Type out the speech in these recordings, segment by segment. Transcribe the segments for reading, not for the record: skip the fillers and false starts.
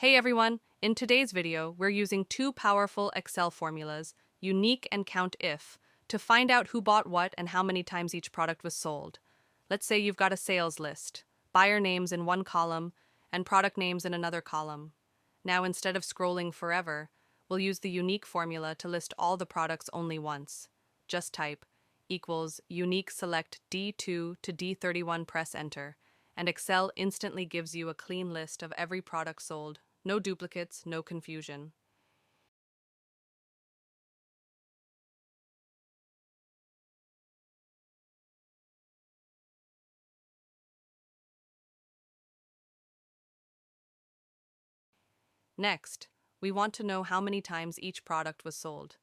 Hey everyone, in today's video, we're using two powerful Excel formulas, UNIQUE and COUNTIF, to find out who bought what and how many times each product was sold. Let's say you've got a sales list, buyer names in one column and product names in another column. Now instead of scrolling forever, we'll use the UNIQUE formula to list all the products only once. Just type equals UNIQUE select D2 to D31, press enter, and Excel instantly gives you a clean list of every product sold. No duplicates, no confusion. Next, we want to know how many times each product was sold.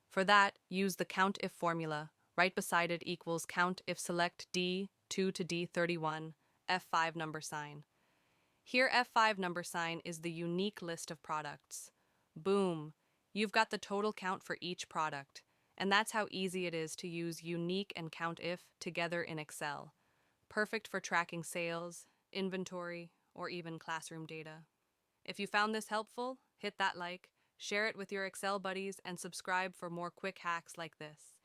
For that, use the COUNTIF formula. Right beside it equals COUNTIF select D2 to D31, F5 number sign. Here F5 number sign is the unique list of products. Boom! You've got the total count for each product, and that's how easy it is to use UNIQUE and COUNTIF together in Excel. Perfect for tracking sales, inventory, or even classroom data. If you found this helpful, hit that like, share it with your Excel buddies, and subscribe for more quick hacks like this.